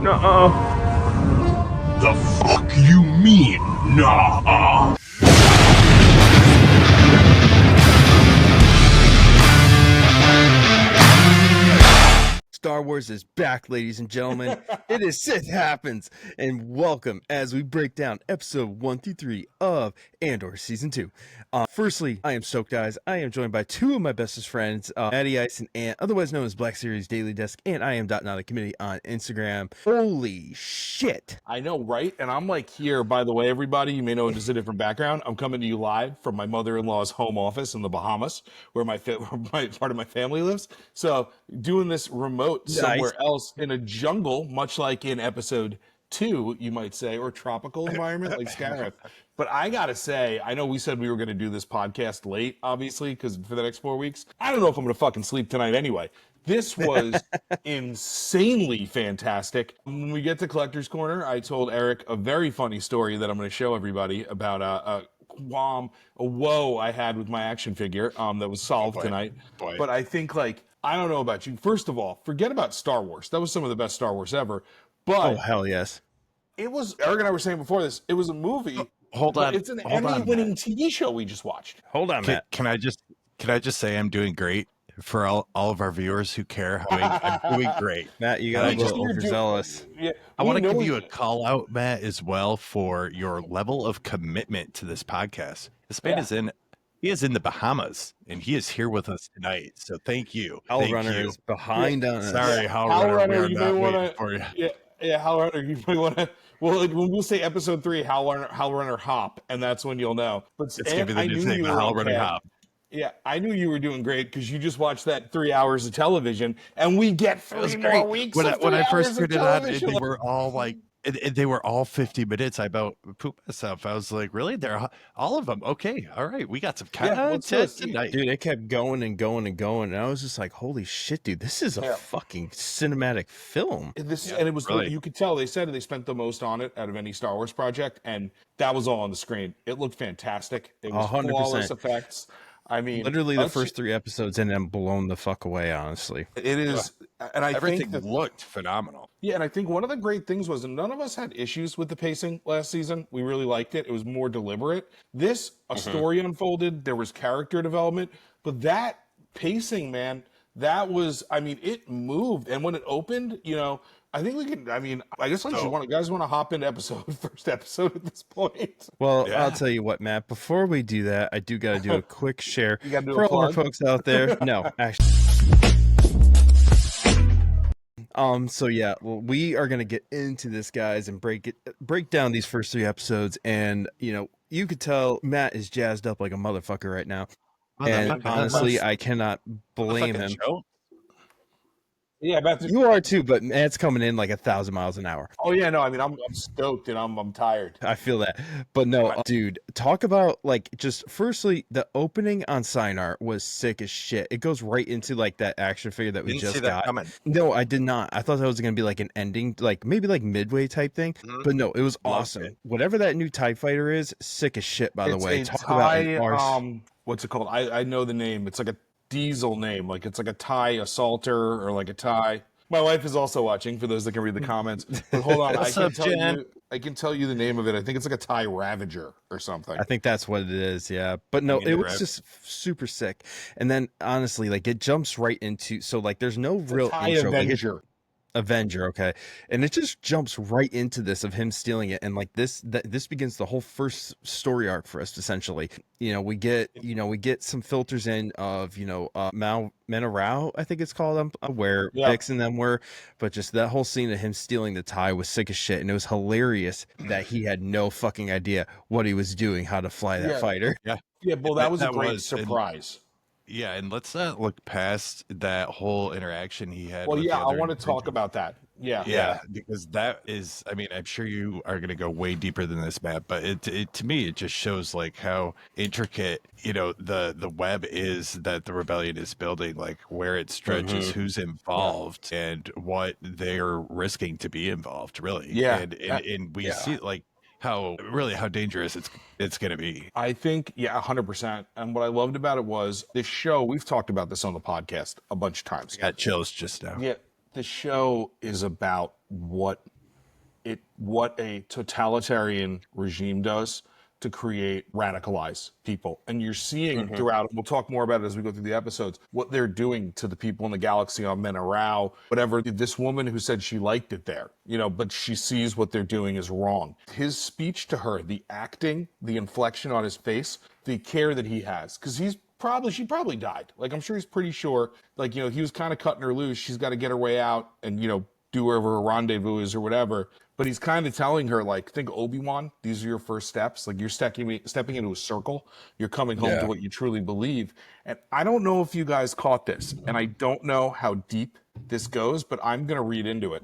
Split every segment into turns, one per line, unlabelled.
Nuh-uh.
The fuck you mean, nah?
Star Wars is back, ladies and gentlemen. It is Sith Happens, and welcome as we break down episode 1 through 3 of Andor Season 2. Firstly, I am stoked, guys. I am joined by two of my bestest friends, Matty Ice and Ant, otherwise known as Black Series Daily Desk, and I am .not a committee on Instagram. Holy shit.
I know, right? And I'm like here, by the way, everybody, you may know it's a different background. I'm coming to you live from my mother-in-law's home office in the Bahamas, where my part of my family lives. So doing this remote somewhere else in a jungle, much like in episode 2, you might say, or tropical environment like Scarif. But I gotta say, I know we said we were gonna do this podcast late, obviously, because for the next 4 weeks. I don't know if I'm gonna fucking sleep tonight anyway. This was insanely fantastic. When we get to Collector's Corner, I told Eric a very funny story that I'm going to show everybody about a woe I had with my action figure that was solved tonight. But I think, like, I don't know about you. First of all, forget about Star Wars. That was some of the best Star Wars ever. But
oh, hell yes.
It was, Eric and I were saying before this, it was a movie.
Hold on.
It's an Emmy-winning TV show we just watched.
Hold on, Matt.
Can I just say I'm doing great? For all of our viewers who care, I'm doing great.
Matt, you got a little overzealous.
I want to give you a call out, Matt, as well for your level of commitment to this podcast. This man is in the Bahamas, and he is here with us tonight. So thank you.
Hell Runner is behind us.
Sorry, Hell Runner, we are not waiting for you.
Yeah, Hell Runner, you may want to. Well, like, when we'll say episode 3, Hell Runner Hop, and that's when you'll know. But
it's gonna be the new thing, the Hell Runner Hop.
Yeah, I knew you were doing great because you just watched that 3 hours of television, and we get 3 more weeks.
When I first turned it on, they were all like, they were all 50 minutes. I about pooped myself. I was like, really? They're all of them? Okay, all right, we got some content tonight,
dude. It kept going and going and going, and I was just like, holy shit, dude, this is a fucking cinematic film.
And it was really, you could tell they said they spent the most on it out of any Star Wars project, and that was all on the screen. It looked fantastic. It was 100%. Flawless effects. I mean,
literally the first 3 episodes and then blown the fuck away, honestly.
It is. And
everything looked phenomenal.
Yeah, and I think one of the great things was none of us had issues with the pacing last season. We really liked it. It was more deliberate. This, a story unfolded. There was character development. But that pacing, man, that was, I mean, it moved. And when it opened, you know, I think we can, I mean, I guess you guys want to hop into first episode at this point.
Well, I'll tell you what, Matt, before we do that, I do got to do a quick share for all our folks out there. No, actually. So yeah, well, we are going to get into this, guys, and break down these first 3 episodes. And, you know, you could tell Matt is jazzed up like a motherfucker right now. And honestly, I cannot blame him.
Yeah,
you are too, but Matt's coming in like 1,000 miles an hour.
Oh yeah, no, I mean I'm stoked and I'm tired.
I feel that, but no, dude, talk about like just firstly the opening on Sign Art was sick as shit. It goes right into like that action figure that we just got. No, I did not. I thought that was gonna be like an ending, like maybe like midway type thing, but no, it was awesome. Whatever that new TIE fighter is, sick as shit. By the way, talk
about what's it called? I know the name. It's like a diesel name, like it's like a TIE assaulter or like a TIE. My wife is also watching for those that can read the comments. But hold on, I can tell you the name of it. I think it's like a TIE Ravager or something.
I think that's what it is, yeah. But no, it was just super sick. And then honestly, like it jumps right into, so like there's no real intro. Avenger, okay, and it just jumps right into this of him stealing it, and like this begins the whole first story arc for us essentially. You know, we get some filters in of Manarao, I think it's called, where Bix and them were, but just that whole scene of him stealing the TIE was sick as shit, and it was hilarious that he had no fucking idea what he was doing, how to fly that fighter.
Yeah, well, that was a great surprise.
Yeah, and let's not look past that whole interaction he had.
Well, I want to talk about that. Yeah,
because that is, I mean, I'm sure you are going to go way deeper than this, Matt, but it to me, it just shows like how intricate, you know, the web is that the rebellion is building, like where it stretches, who's involved, and what they're risking to be involved, really. Yeah, and we see like how dangerous it's going to be.
I think, 100%. And what I loved about it was this show, we've talked about this on the podcast a bunch of times.
Got chills just now.
Yeah, the show is about what what a totalitarian regime does to create radicalized people. And you're seeing throughout, we'll talk more about it as we go through the episodes, what they're doing to the people in the galaxy on Menarau, whatever. This woman who said she liked it there, but she sees what they're doing is wrong. His speech to her, the acting, the inflection on his face, the care that he has, because she probably died. Like, I'm sure he's pretty sure, like, he was kind of cutting her loose. She's got to get her way out and, do wherever a rendezvous is or whatever. But he's kind of telling her, like, think Obi-Wan, these are your first steps. Like, you're stepping into a circle. You're coming home to what you truly believe. And I don't know if you guys caught this, and I don't know how deep this goes, but I'm going to read into it.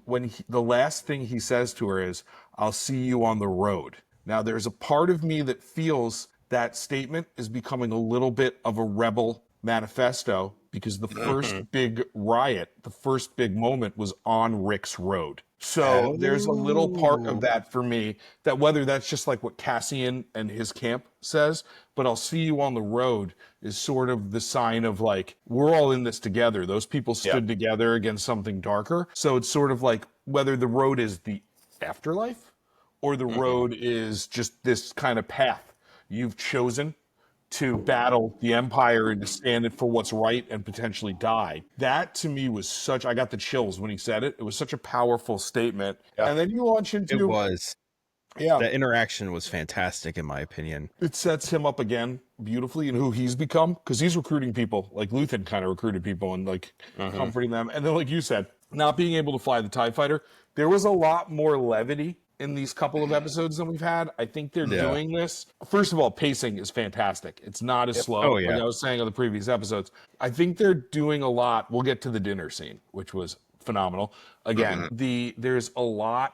When the last thing he says to her is, I'll see you on the road. Now, there's a part of me that feels that statement is becoming a little bit of a rebel manifesto, because the first big riot, the first big moment was on Rick's road. So there's a little part of that for me, that whether that's just like what Cassian and his camp says, but I'll see you on the road is sort of the sign of like, we're all in this together. Those people stood together against something darker. So it's sort of like whether the road is the afterlife or the road is just this kind of path you've chosen to battle the Empire and to stand for what's right and potentially die. That to me was I got the chills when he said it. It was such a powerful statement. Yeah. And then you launch into...
It was. Yeah. The interaction was fantastic, in my opinion.
It sets him up again beautifully in who he's become, because he's recruiting people, like Luthen kind of recruited people and like comforting them. And then like you said, not being able to fly the TIE fighter, there was a lot more levity in these couple of episodes than we've had. I think they're doing this. First of all, pacing is fantastic. It's not as slow like I was saying on the previous episodes. I think they're doing a lot. We'll get to the dinner scene, which was phenomenal. Again, there's a lot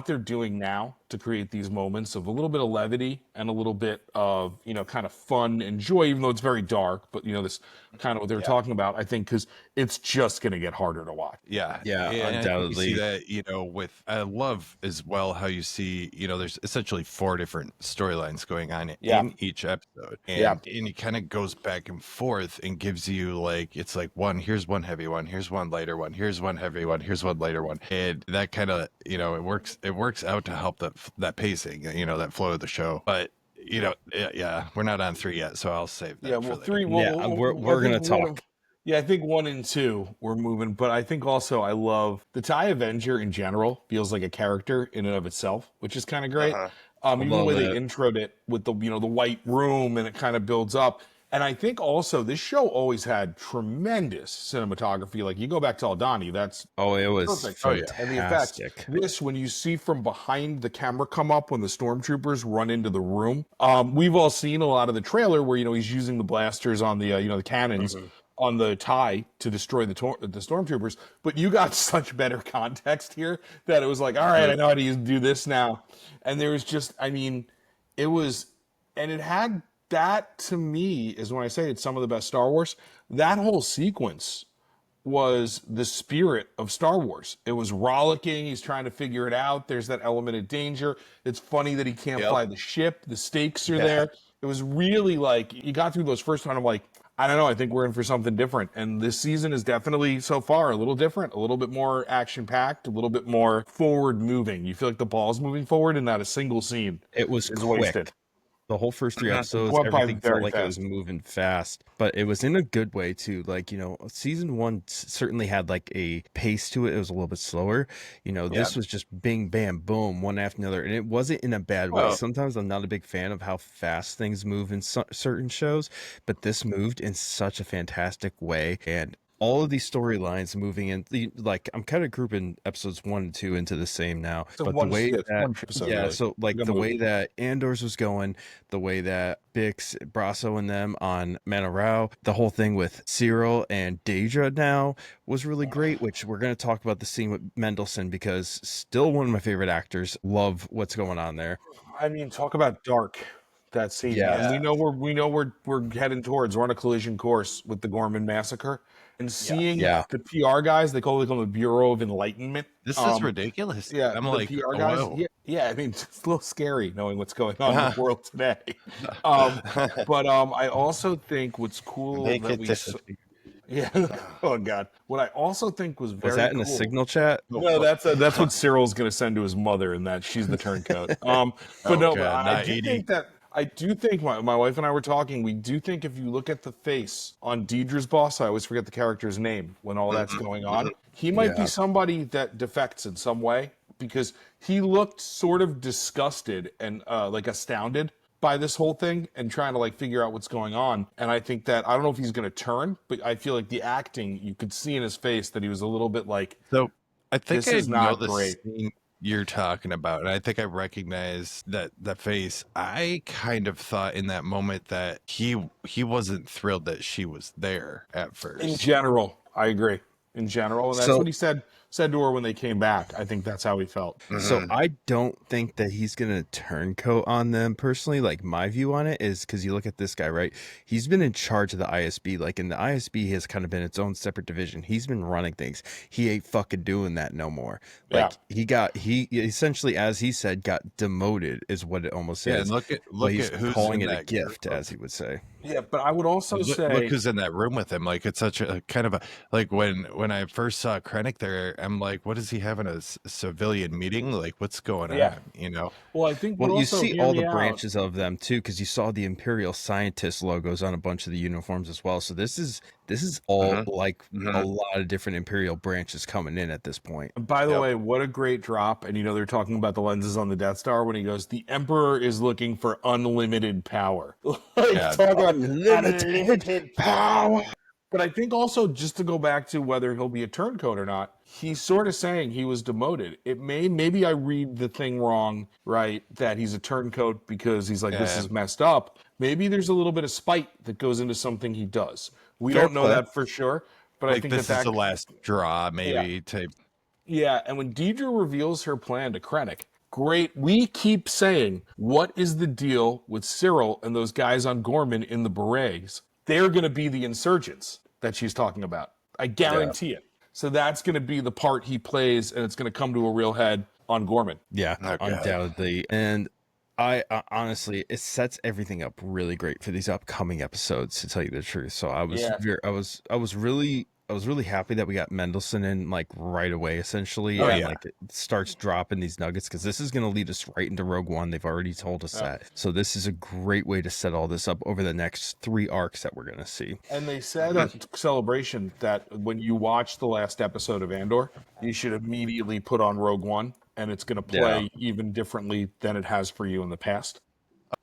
they're doing now to create these moments of a little bit of levity and a little bit of, kind of fun and joy, even though it's very dark, but this kind of what they're talking about, I think, because it's just going to get harder to watch.
Yeah,
undoubtedly.
You see that, I love as well how you see, there's essentially 4 different storylines going on in each episode. And it kind of goes back and forth and gives you like, it's like here's one heavy one, here's one lighter one, here's one heavy one, here's one lighter one. And that kind of, it works out to help that pacing, that flow of the show. But we're not on 3 yet, so I'll save that.
Yeah, well,
for
3.
We're gonna talk.
I think 1 and 2 we're moving, but I think also I love the TIE Avenger in general. Feels like a character in and of itself, which is kind of great. Even the way they introed it with the the white room, and it kind of builds up. And I think also this show always had tremendous cinematography. Like you go back to Aldani, that's
it was
perfect.
Fantastic.
And the effects. This, when you see from behind the camera come up when the stormtroopers run into the room, we've all seen a lot of the trailer where he's using the blasters on the the cannons on the TIE to destroy the stormtroopers. But you got such better context here that it was like, all right, I know how to do this now. And there was just, it was, and it had. That, to me, is when I say it's some of the best Star Wars. That whole sequence was the spirit of Star Wars. It was rollicking. He's trying to figure it out. There's that element of danger. It's funny that he can't fly the ship. The stakes are there. It was really like, you got through those first time, I'm like, I don't know, I think we're in for something different. And this season is definitely, so far, a little different, a little bit more action-packed, a little bit more forward-moving. You feel like the ball's moving forward and not a single scene
is
quick. Wasted.
The whole first 3 episodes, everything felt like it was moving fast, but it was in a good way too. Like, season 1 certainly had like a pace to it. It was a little bit slower. This was just bing, bam, boom, one after another. And it wasn't in a bad way. Sometimes I'm not a big fan of how fast things move in certain shows, but this moved in such a fantastic way. And all of these storylines moving in, like I'm kind of grouping episodes 1 and 2 into the same now.
So
but the way so like the way that Andor's was going, the way that Bix, Brasso, and them on Manarau, the whole thing with Cyril and Deidre now was really great. Which we're going to talk about the scene with Mendelsohn, because still one of my favorite actors. Love what's going on there.
Talk about dark. That scene. And we know we're heading towards. We're on a collision course with the Gorman massacre. And seeing the PR guys, they call them the Bureau of Enlightenment.
This is ridiculous.
Yeah,
I'm
the
like,
PR guys. Wow. It's a little scary knowing what's going on in the world today. But I also think what's cool that Yeah. Oh God. What I also think was very
Was that in
cool.
a signal chat?
No, that's what Cyril's going to send to his mother, and that she's the turncoat. I do think my wife and I were talking. We do think if you look at the face on Deidre's boss, I always forget the character's name when all that's going on. He might be somebody that defects in some way because he looked sort of disgusted and like astounded by this whole thing and trying to like figure out what's going on. And I think that I don't know if he's going to turn, but I feel like the acting, you could see in his face that he was a little bit like,
so I think
this is not
the
great.
Scene you're talking about, and I think I recognize that face. I kind of thought in that moment that he wasn't thrilled that she was there at first.
In general, I agree. In general, and that's what he said to her when they came back. I think that's how he felt.
So I don't think that he's gonna turncoat on them personally. Like my view on it is because you look at this guy, right? He's been in charge of the ISB. Like, and the ISB has kind of been its own separate division. He's been running things. He ain't fucking doing that no more. Like he essentially, as he said, got demoted is what it almost is.
And look at who's
calling
in
it a
that
gift,
group.
as he would say.
Yeah, but I would also say,
look who's in that room with him. Like, it's such a kind of a, like when I first saw Krennic there, I'm like, what is he having a civilian meeting? Like, what's going on? You know?
Well, I think.
Well, you see all the branches of them too, because you saw the Imperial Scientist logos on a bunch of the uniforms as well. So this is all like a lot of different Imperial branches coming in at this point.
By the way, what a great drop! And they're talking about the lenses on the Death Star when he goes, "The Emperor is looking for unlimited power." Talk about unlimited power. But I think also, just to go back to whether he'll be a turncoat or not, he's sort of saying he was demoted. Maybe I read the thing wrong, right? That he's a turncoat because he's like, this is messed up. Maybe there's a little bit of spite that goes into something he does. We don't know that for sure, but
like,
I think
this is the last draw, maybe.
And when Deidre reveals her plan to Krennic, great. We keep saying, what is the deal with Cyril and those guys on Gorman in the berets? They're going to be the insurgents that she's talking about. I guarantee it. So that's going to be the part he plays, and it's going to come to a real head on Gorman.
Yeah, undoubtedly. And I honestly, it sets everything up really great for these upcoming episodes, to tell you the truth. So I was really happy that we got Mendelsohn in like right away, essentially. Like it starts dropping these nuggets because this is going to lead us right into Rogue One. They've already told us that. So this is a great way to set all this up over the next 3 arcs that we're going to see.
And they said at Celebration that when you watch the last episode of Andor, you should immediately put on Rogue One, and it's going to play even differently than it has for you in the past.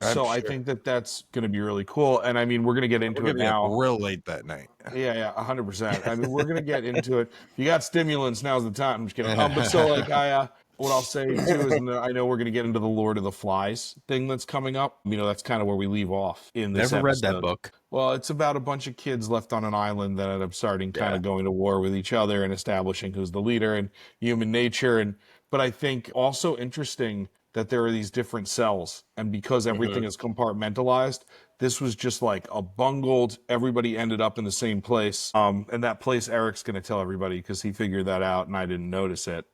I think that's going to be really cool. And I mean, we're going to get into it now.
Real late that night.
Yeah, 100%. I mean, we're going to get into it. If you got stimulants, now's the time. I'm just kidding. But so like what I'll say too is I know we're going to get into the Lord of the Flies thing that's coming up. That's kind of where we leave off in this
Never
episode.
read that book.
Well, it's about a bunch of kids left on an island that end up starting kind of going to war with each other and establishing who's the leader and human nature. But I think also interesting that there are these different cells, and because everything is compartmentalized, this was just like a bungled, everybody ended up in the same place. And that place Eric's going to tell everybody because he figured that out and I didn't notice it.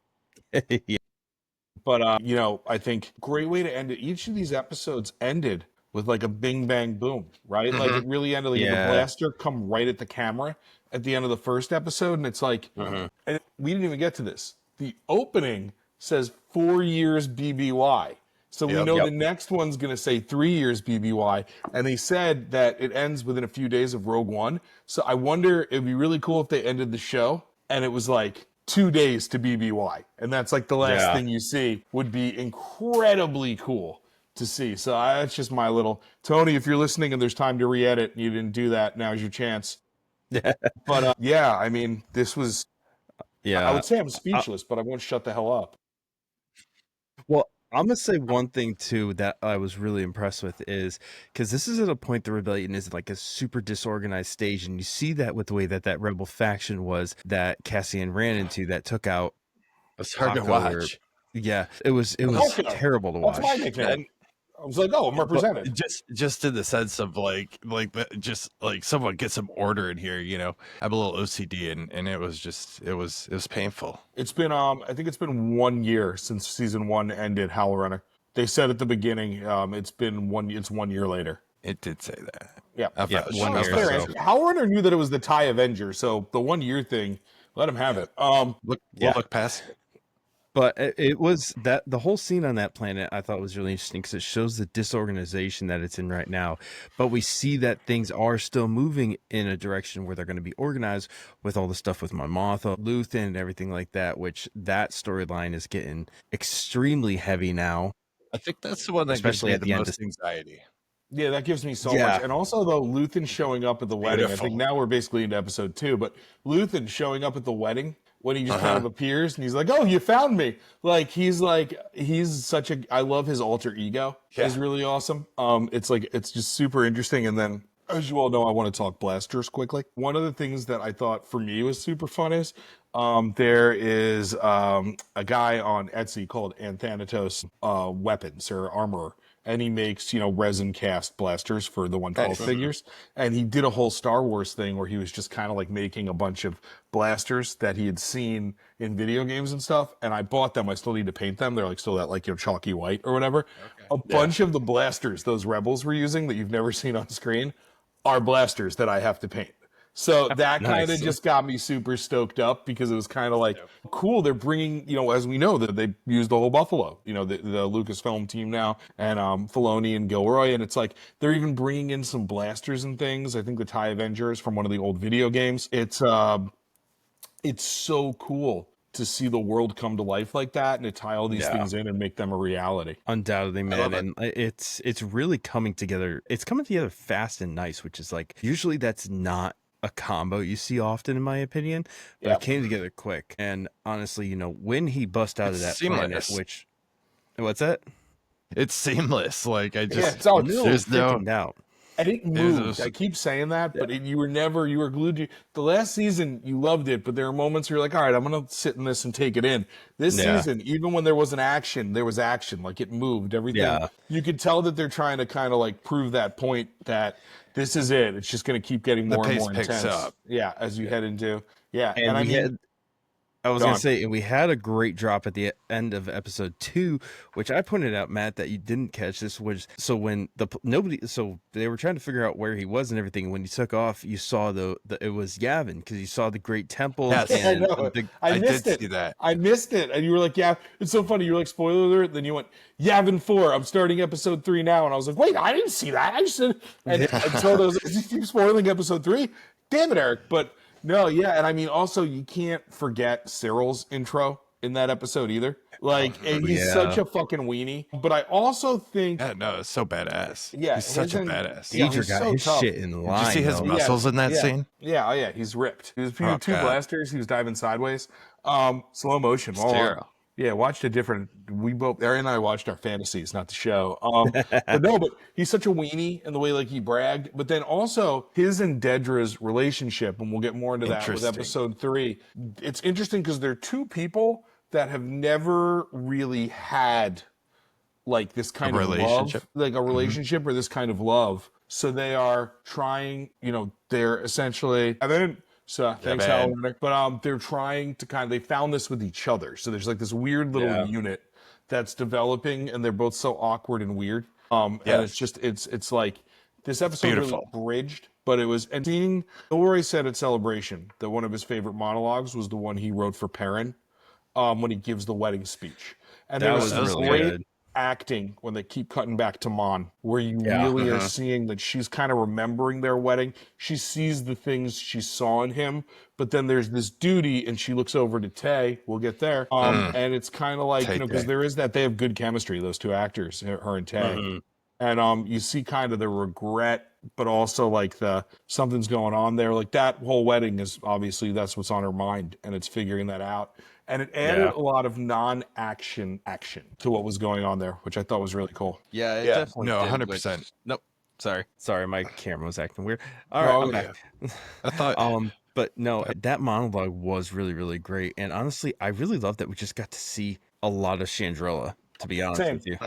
But, I think great way to end it. Each of these episodes ended with like a bing, bang, boom, right? Like it really ended like the blaster come right at the camera at the end of the first episode. And it's like, and we didn't even get to this. The opening says 4 years BBY. So we know the next one's going to say 3 years BBY. And they said that it ends within a few days of Rogue One. So I wonder, it'd be really cool if they ended the show and it was like 2 days to BBY. And that's like the last thing you see. Would be incredibly cool to see. So that's just my little, Tony, if you're listening and there's time to re-edit and you didn't do that, now's your chance. But I mean, this was, I would say I'm speechless, but I won't shut the hell up.
Well, I'm going to say one thing, too, that I was really impressed with is because this is at a point the rebellion is like a super disorganized stage. And you see that with the way that rebel faction was that Cassian ran into that took out.
It's hard to watch.
It was terrible to watch.
That's my nickname. I was like, I'm represented.
Just in the sense of like someone get some order in here, I'm a little OCD and it was painful.
It's been I think it's been 1 year since season 1 ended, Howl Runner. They said at the beginning, it's 1 year later
It did say that.
Yeah.
Yeah, 1
That's
year.
fair.
So.
Halloran knew that it was the TIE Avenger, so the 1 year thing, let him have it.
We'll
Yeah.
look past.
But it was that the whole scene on that planet I thought was really interesting because it shows the disorganization that it's in right now. But we see that things are still moving in a direction where they're going to be organized with all the stuff with Mon Mothma, Luthen, and everything like that, which that storyline is getting extremely heavy now.
I think that's the one that
Especially
gives
at
me
the
the
end
most anxiety.
Yeah, that gives me so much. And also, though, Luthen showing up at the wedding. I think now we're basically into episode 2, but Luthen showing up at the wedding when he just kind of appears and he's like, "Oh, you found me!" He's such a. I love his alter ego. Yeah. It's really awesome. It's just super interesting. And then, as you all know, I want to talk blasters quickly. One of the things that I thought for me was super fun is there is a guy on Etsy called Anthanatos Weapons or Armorer. And he makes, resin cast blasters for the 112 figures. And he did a whole Star Wars thing where he was just kind of like making a bunch of blasters that he had seen in video games and stuff. And I bought them. I still need to paint them. They're like still that chalky white or whatever. Okay. A bunch of the blasters those rebels were using that you've never seen on screen are blasters that I have to paint. So that kind of just got me super stoked up because it was kind of like, cool, they're bringing, as we know, that they used the whole Buffalo, the Lucasfilm team now, and Filoni and Gilroy, and it's like, they're even bringing in some blasters and things. I think the TIE Avengers from one of the old video games. It's so cool to see the world come to life like that and to tie all these things in and make them a reality.
Undoubtedly, man. And it's really coming together. It's coming together fast and nice, which is like, usually that's not a combo you see often, in my opinion, but it came together quick. And honestly, when he bust out of that planet, which, what's that?
It's seamless. Like I just,
there's no doubt.
And it moved. I keep saying that, but you were glued to the last season. You loved it, but there are moments where you're like, all right, I'm going to sit in this and take it in. This season, even when there wasn't action, there was action. Like it moved. Everything. Yeah. You could tell that they're trying to kind of like prove that point that this is it. It's just going to keep getting more and more intense. Up. Yeah, as you head into And I mean,
I was going to say, we had a great drop at the end of episode 2, which I pointed out, Matt, that you didn't catch. This was so when they were trying to figure out where he was and everything. When he took off, you saw it was Yavin because you saw the great temple.
Yes, and I know. I missed it.
See that.
I missed it, and you were like, "Yeah, it's so funny." You were like, "Spoiler alert!" Then you went, "Yavin 4. I'm starting episode 3 now," and I was like, "Wait, I didn't see that. I just said." And so I was like, "You keep spoiling episode 3? Damn it, Eric!" But no, and I mean, also you can't forget Cyril's intro in that episode either. Like, he's such a fucking weenie. But I also think,
it's so badass.
Yeah,
he's such a badass.
Deidre got his shit in line.
Did you see his muscles in that scene?
Yeah, he's ripped. He was two blasters. He was diving sideways. Slow motion. Yeah, watched a different. We both, Aaron and I watched our fantasies, not the show. But he's such a weenie in the way like he bragged. But then also his and Dedra's relationship, and we'll get more into that with episode 3. It's interesting because they're two people that have never really had like this kind of love, like a relationship or this kind of love. So they are trying. They're essentially. So thanks, Howard. But they're trying to they found this with each other. So there's like this weird little unit that's developing, and they're both so awkward and weird. And it's just it's like this episode really bridged, but it was. And seeing Gilroy said at Celebration that one of his favorite monologues was the one he wrote for Perrin, when he gives the wedding speech, and that was really good acting when they keep cutting back to Mon, where you really are seeing that she's kind of remembering their wedding. She sees the things she saw in him, but then there's this duty, and she looks over to Tay. We'll get there. And it's kind of like, because there is that, they have good chemistry, those two actors, her and Tay. And you see kind of the regret, but also like something's going on there. Like that whole wedding is obviously that's what's on her mind, and it's figuring that out. And it added a lot of non-action action to what was going on there, which I thought was really cool.
Yeah, it definitely.
No, 100%.
Nope. Sorry, my camera was acting weird. All right, I'm back.
I thought.
But no, that monologue was really, really great, and honestly, I really love that we just got to see a lot of Chandrilla. To be honest with you.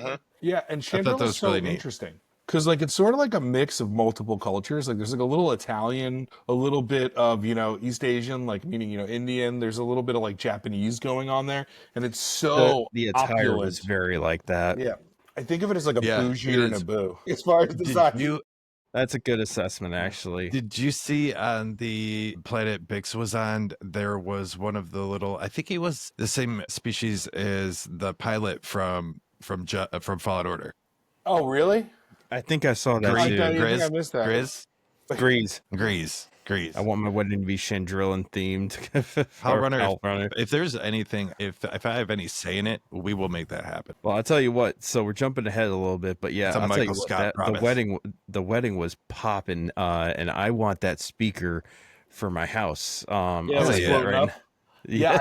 Yeah, and Chandrilla was so really interesting. Because like it's sort of like a mix of multiple cultures. Like there's like a little Italian, a little bit of East Asian, like meaning Indian. There's a little bit of like Japanese going on there, and it's so
the attire was very like that.
Yeah, I think of it as like a bougie or a boo as far as design.
That's a good assessment, actually.
Did you see on the planet Bix was on, there was one of the little, I think he was the same species as the pilot from Fallen Order.
Oh, really?
I think I saw that
I
too.
think I missed that.
Grease. I want my wedding to be Chandrillan themed.
Runner. If there's anything, if I have any say in it, we will make that happen.
Well, I'll tell you what. So we're jumping ahead a little bit, but yeah, I'll tell you what, the wedding was popping, and I want that speaker for my house.
Yeah,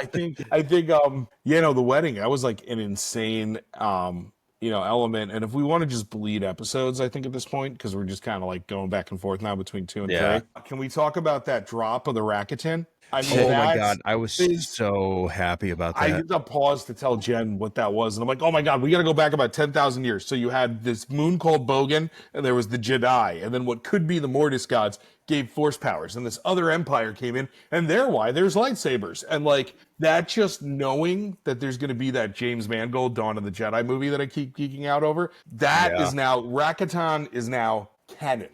I think the wedding, that was like an insane element. And if we want to just bleed episodes, I think at this point, because we're just kind of like going back and forth now between 2 and 3. Can we talk about that drop of the Rakuten? I mean,
oh my God, I was so happy about that.
I did a pause to tell Jen what that was, and I'm like, oh my God, we got to go back about 10,000 years. So you had this moon called Bogan, and there was the Jedi, and then what could be the Mortis gods gave force powers, and this other empire came in, and there's lightsabers. And like that, just knowing that there's going to be that James Mangold Dawn of the Jedi movie that I keep geeking out over, is now, Rakuten is now canon.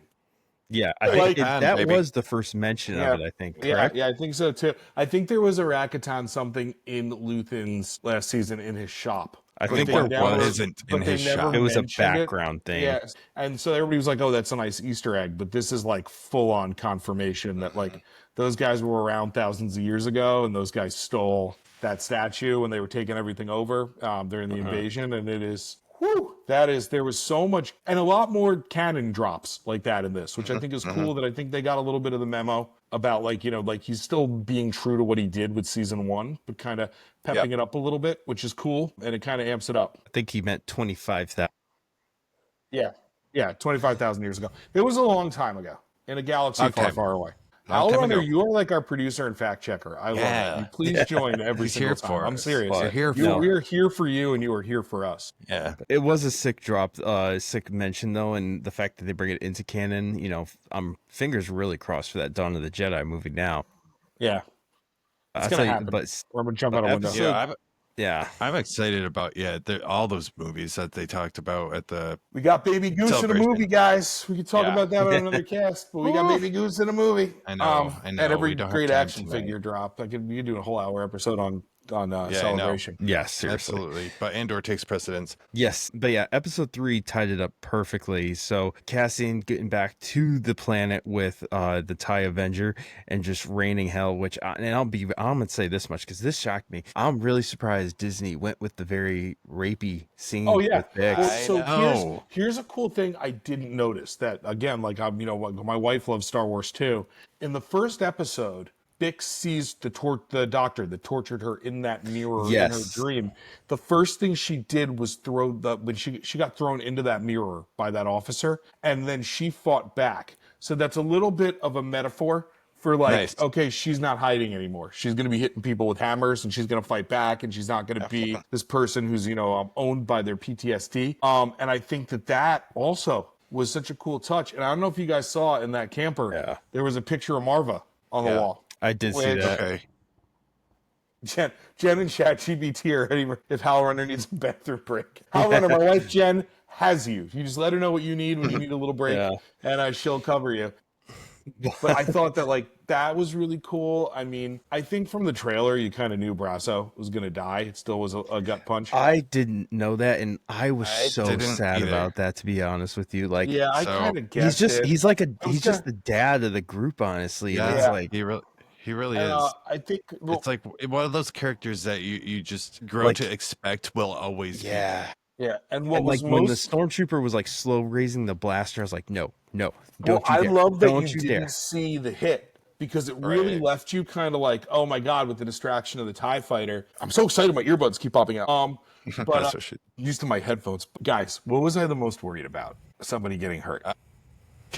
Yeah, I think that was the first mention of it, I think. Correct?
Yeah, I think so too. I think there was a Rakuten something in Luthen's last season in his shop.
I think there
wasn't in his shop.
It was a background thing.
Yeah, and so everybody was like, "Oh, that's a nice Easter egg," but this is like full-on confirmation that like those guys were around thousands of years ago, and those guys stole that statue when they were taking everything over during the invasion, and it is. There was so much and a lot more canon drops like that in this, which I think is cool. That I think they got a little bit of the memo about like he's still being true to what he did with season 1, but kind of pepping it up a little bit, which is cool, and it kind of amps it up.
I think he meant 25,000.
Yeah, 25,000 years ago. It was a long time ago in a galaxy far, far away. Runner, you are like our producer and fact checker. I love it. You please join every single time. I'm serious. We're here for you, and you are here for us.
Yeah, it was a sick drop, sick mention though, and the fact that they bring it into canon. I'm fingers really crossed for that Dawn of the Jedi movie now.
Yeah, it's gonna happen. We're gonna jump out a window.
Yeah,
I'm excited about all those movies that they talked about at the.
We got Baby Goose in a movie, guys. We can talk about that on another cast, but we got Baby Goose in a movie.
I know.
And every great action figure drop. We could do a whole hour episode on Celebration.
Yes, seriously.
Absolutely. But Andor takes precedence.
Yes, but yeah, episode 3 tied it up perfectly. So Cassian getting back to the planet with the TIE Avenger and just raining hell. I'm gonna say this much because this shocked me. I'm really surprised Disney went with the very rapey scene.
Oh yeah.
With Bix.
So here's a cool thing I didn't notice. That again, like my wife loves Star Wars too. In the first episode, Bix sees the doctor that tortured her in that mirror in her dream. The first thing she did was when she got thrown into that mirror by that officer, and then she fought back. So that's a little bit of a metaphor for okay, she's not hiding anymore. She's going to be hitting people with hammers, and she's going to fight back, and she's not going to be this person who's owned by their PTSD. And I think that also was such a cool touch. And I don't know if you guys saw in that camper, there was a picture of Marva on the wall.
I did see that.
Okay.
Jen and ChatGPT are ready if Hal Runner needs a bathroom break. Hal Runner, my wife Jen has you. You just let her know what you need when you need a little break, and she'll cover you. But I thought that was really cool. I mean, I think from the trailer, you kind of knew Brasso was going to die. It still was a gut punch.
I didn't know that, and I was so sad about that, to be honest with you. I
kind of guessed it.
He's just the dad of the group, honestly.
Yeah, he really is.
I think
it's like one of those characters that you just grow to expect will always be.
Yeah, and
when the stormtrooper was slow raising the blaster, I was like, no,
I love that you didn't see the hit, because it really left you kind of like, oh my God, with the distraction of the TIE fighter. I'm so excited, my earbuds keep popping out. But used to my headphones. Guys, what was I the most worried about? Somebody getting hurt.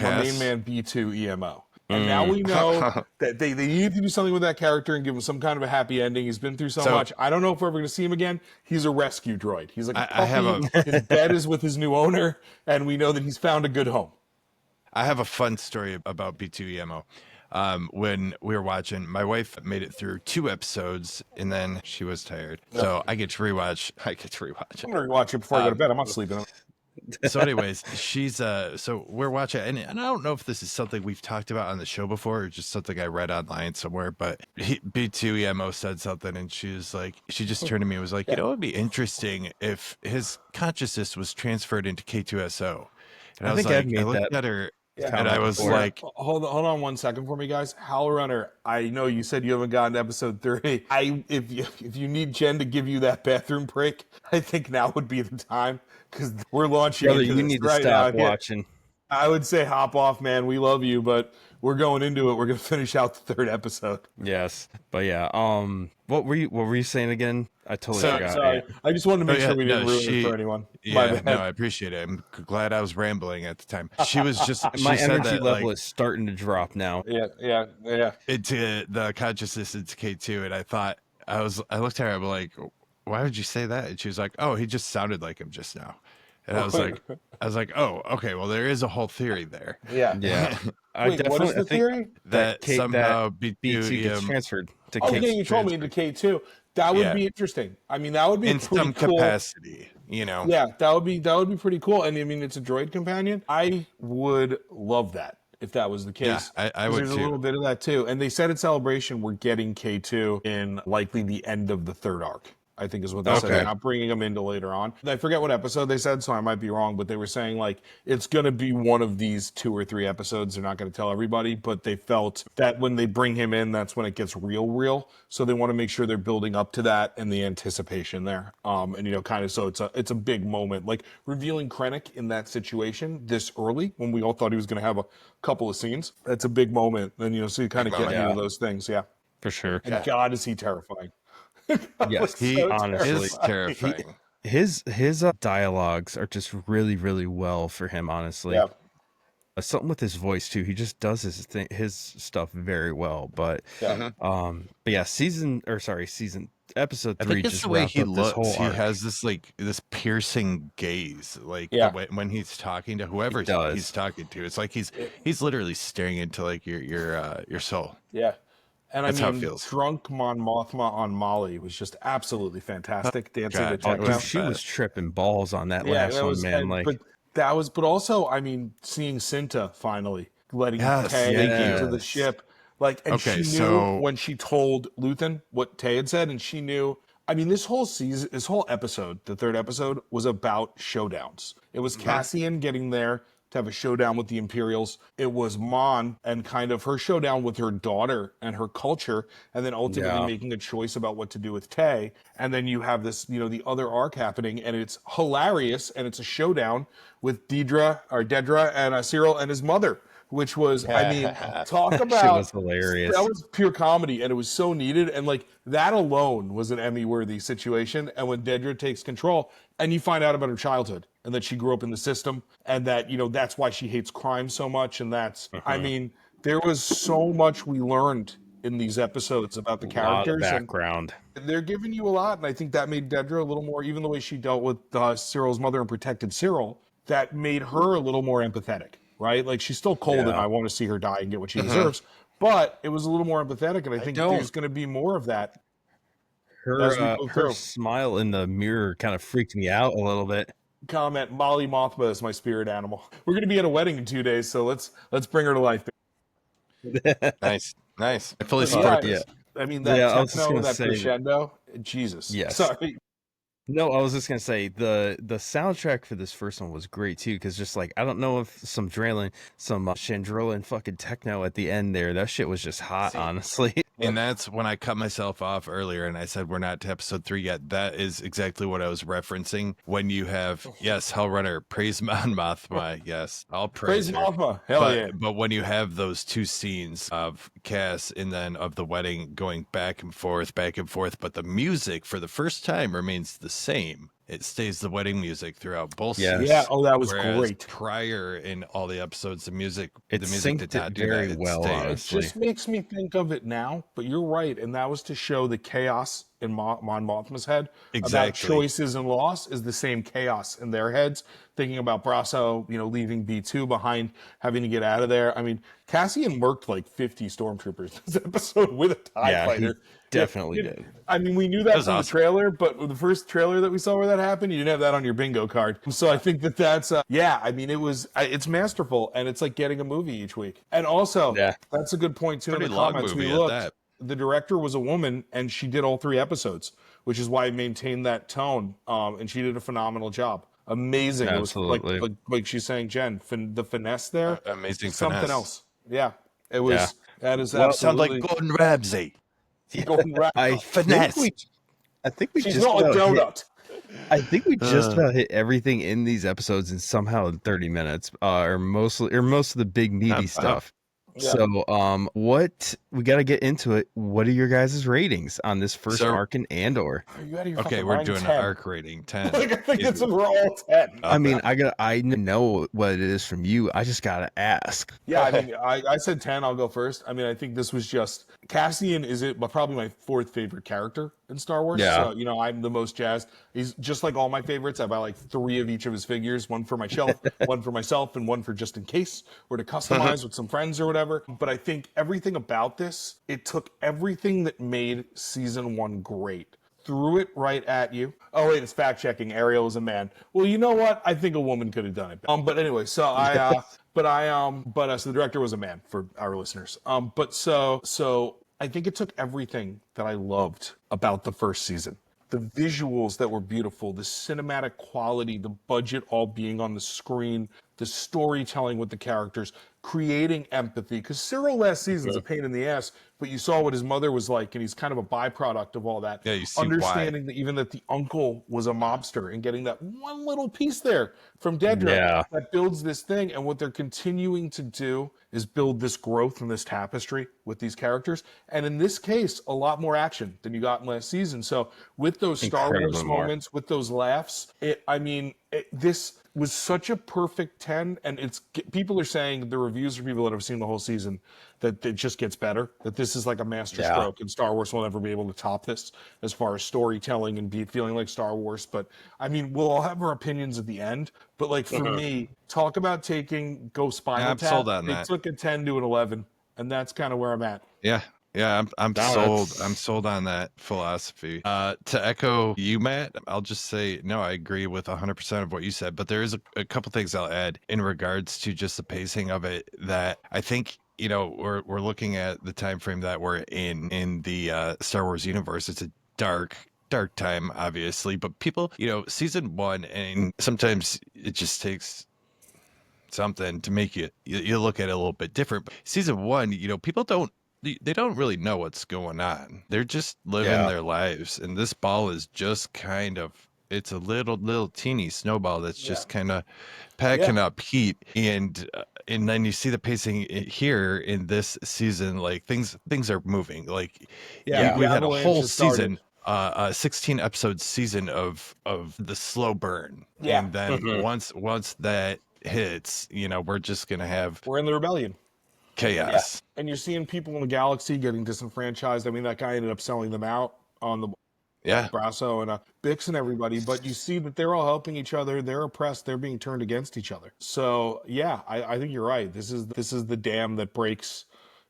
My main man B2 EMO. And now we know that they need to do something with that character and give him some kind of a happy ending. He's been through so much. I don't know if we're ever going to see him again. He's a rescue droid. He's like a puppy. His bed is with his new owner, and we know that he's found a good home.
I have a fun story about B2 EMO. When we were watching, my wife made it through 2 episodes, and then she was tired. So I get to rewatch.
I'm going to rewatch it before I go to bed. I'm not sleeping.
So anyways, she's so we're watching, and I don't know if this is something we've talked about on the show before or just something I read online somewhere, but B2 EMO said something, and she was like, she just turned to me and was like, you know, it'd be interesting if his consciousness was transferred into K2SO. And I was like, I looked at her and I was like,
hold on 1 second for me, guys. Howl Runner, I know you said you haven't gotten to episode 3. If you need Jen to give you that bathroom break, I think now would be the time, because we're launching into this
need to
right
stop
now.
watching.
I would say hop off, man. We love you, but we're going into it. We're going to finish out the 3rd episode.
Yes, but yeah. What were you saying again? I totally forgot.
Sorry, I just wanted to make sure we didn't ruin it for anyone.
Yeah, no, I appreciate it. I'm glad I was rambling at the time. She was just
my
said
energy
that,
level
like,
is starting to drop now.
Yeah.
Into the consciousness into K2, and I looked at her. I'm like, why would you say that? And she was like, oh, he just sounded like him just now. And I was like, oh, okay. Well, there is a whole theory there.
Yeah.
Wait, what is the theory?
That somehow
B2 gets transferred to
K2. Yeah, you told me into K2. That would be interesting. I mean, that would be
in some capacity, you know.
Yeah, that would be pretty cool. And I mean, it's a droid companion. I would love that if that was the case.
Yeah, I would
There's a little bit of that too. And they said at Celebration we're getting K2 in likely the end of the 3rd arc, I think is what they said. They're not bringing them into later on. I forget what episode they said, so I might be wrong, but they were saying like it's going to be one of these 2 or 3 episodes. They're not going to tell everybody, but they felt that when they bring him in, that's when it gets real. So they want to make sure they're building up to that and the anticipation there. And you know, kind of, so it's a big moment, like revealing Krennic in that situation this early when we all thought he was going to have a couple of scenes. That's a big moment. And you know, so you kind of get into those things. Yeah,
for sure.
And God, is he terrifying.
Yes,
he honestly is terrifying.
His dialogues are just really, really well for him, honestly.
Yeah.
Something with his voice too. He just does his stuff very well. But season episode 3.
I think it's
just
the way he
looks.
He has this piercing gaze, like when he's talking to whoever he's talking to. It's like he's literally staring into like your soul.
Yeah. And
that's
I mean,
how it feels.
Drunk Mon Mothma on Molly was just absolutely fantastic. Dancing to techno.
She was tripping balls on that last one, man.
But also, I mean, seeing Cinta finally letting Tay into the ship, like, and she knew when she told Luthen what Tay had said, and she knew. I mean, this whole episode, the 3rd episode, was about showdowns. It was Cassian getting there to have a showdown with the Imperials. It was Mon and kind of her showdown with her daughter and her culture, and then ultimately making a choice about what to do with Tay. And then you have this, you know, the other arc happening, and it's hilarious, and it's a showdown with Dedra and Cyril and his mother, which was, I mean, talk about
shit was hilarious.
That was pure comedy, and it was so needed. And like that alone was an Emmy-worthy situation. And when Dedra takes control, and you find out about her childhood and that she grew up in the system, and that, you know, that's why she hates crime so much. And that's, I mean, there was so much we learned in these episodes about the characters.
A lot of background.
And they're giving you a lot, and I think that made Dedra a little more, even the way she dealt with Cyril's mother and protected Cyril, that made her a little more empathetic. Right? Like, she's still cold and I want to see her die and get what she deserves. But it was a little more empathetic, and I think there's going to be more of that.
Her smile in the mirror kind of freaked me out a little bit.
Comment, Molly Mothma is my spirit animal. We're going to be at a wedding in 2 days, so let's bring her to life.
Nice. I fully support this.
I mean, that techno, that crescendo, Jesus.
Yes.
Sorry.
No, I was just gonna say the soundtrack for this first one was great too, because just like I don't know if some Chandrila fucking techno at the end there, that shit was just hot, honestly.
And that's when I cut myself off earlier and I said we're not to episode 3 yet. That is exactly what I was referencing. When you have Hellrunner, praise Mon Mothma, yes, I'll praise her.
Mothma, hell yeah.
But when you have those 2 scenes of Cass and then of the wedding going back and forth, but the music for the first time remains the same. It stays the wedding music throughout both scenes.
Yeah. Oh, that was
Whereas
great.
Prior in all the episodes, the music
did not do very that. Well. Honestly,
it just makes me think of it now. But you're right, and that was to show the chaos in Mon Mothma's head about choices and loss is the same chaos in their heads. Thinking about Brasso, you know, leaving B2 behind, having to get out of there. I mean, Cassian worked like 50 stormtroopers this episode with a TIE fighter.
definitely did.
I mean, we knew that from the trailer, but the first trailer that we saw where that happened, you didn't have that on your bingo card. So I think that's, I mean, it's masterful, and it's like getting a movie each week. And also, that's a good point, too, in the comments. We looked, the director was a woman, and she did all 3 episodes, which is why it maintained that tone, and she did a phenomenal job. Amazing.
Absolutely.
It was like she's saying, Jen, the finesse there.
Amazing finesse.
Something else. Yeah. It was, that is absolutely.
Sounds like Gordon Ramsay.
Golden Ramsay.
Finesse.
I think we
She's
just
not a donut.
I think we just about hit everything in these episodes and somehow in 30 minutes, or most of the big meaty stuff. Yeah. So, what we got to get into it. What are your guys' ratings on this first arc in Andor?
Okay, we're doing 10. An arc rating 10.
Like, I think we're all 10.
I mean, I know what it is from you. I just gotta ask.
Yeah, I mean, I said 10. I'll go first. I mean, I think this was just Cassian is probably my 4th favorite character in Star Wars.
Yeah.
So, I'm the most jazzed. He's just like all my favorites. I buy like 3 of each of his figures, one for my shelf, one for myself, and one for just in case, or to customize with some friends or whatever. But I think everything about this, it took everything that made season 1 great, threw it right at you. Oh wait, it's fact checking. Ariel is a man. Well, you know what? I think a woman could have done it. But anyway, so so the director was a man for our listeners. So I think it took everything that I loved about the first season. The visuals that were beautiful, the cinematic quality, the budget all being on the screen, the storytelling with the characters, creating empathy. Because Cyril last season's a pain in the ass, but you saw what his mother was like, and he's kind of a byproduct of all that.
Yeah, you see
understanding that even that the uncle was a mobster and getting that one little piece there from Dedra that builds this thing. And what they're continuing to do is build this growth and this tapestry with these characters. And in this case, a lot more action than you got in last season. So with those Star Wars moments, with those laughs, this was such a perfect 10. And people are saying, the reviews for people that have seen the whole season, that it just gets better, that this is like a master stroke, and Star Wars will never be able to top this as far as storytelling and feeling like Star Wars. But I mean, we'll all have our opinions at the end, but like for me, talk about Spinal Tap.
Sold on that.
It took a 10 to an 11, and that's kind of where I'm at.
Yeah, I'm sold. I'm sold on that philosophy. To echo you, Matt, I'll just say, no, I agree with 100% of what you said, but there is a couple things I'll add in regards to just the pacing of it that I think, we're looking at the time frame that we're in the Star Wars universe. It's a dark time, obviously, but people, season 1, and sometimes it just takes something to make you look at it a little bit different. But season 1, people they don't really know what's going on. They're just living their lives, and this ball is just kind of, it's a little teeny snowball that's just kind of packing up heat, and then you see the pacing here in this season. Like things are moving. Like we had a whole season, a 16 episode season of the slow burn, and then once that hits, we're just gonna have,
we're in the rebellion.
Chaos.
Yeah. And you're seeing people in the galaxy getting disenfranchised. I mean, that guy ended up selling them out on the Brasso and Bix and everybody, but you see that they're all helping each other. They're oppressed. They're being turned against each other. So I think you're right. This is the dam that breaks.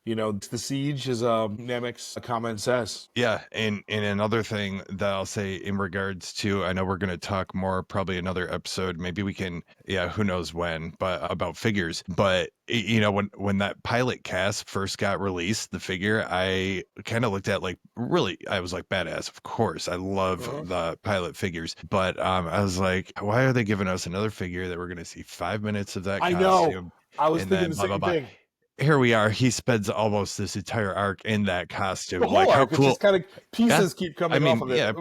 It's the siege, as Nemec's comment says.
Yeah, and another thing that I'll say in regards to, I know we're going to talk more, probably another episode, maybe we can, who knows when, but about figures. But, when that pilot cast first got released, the figure, I kind of looked at really, I was like, badass, of course. I love the pilot figures. But I was like, why are they giving us another figure that we're going to see 5 minutes of that costume?
I know. I was thinking the same thing.
Here we are. He spends almost this entire arc in that costume.
The whole arc, cool. Just kind of pieces keep coming off of it.
Yeah,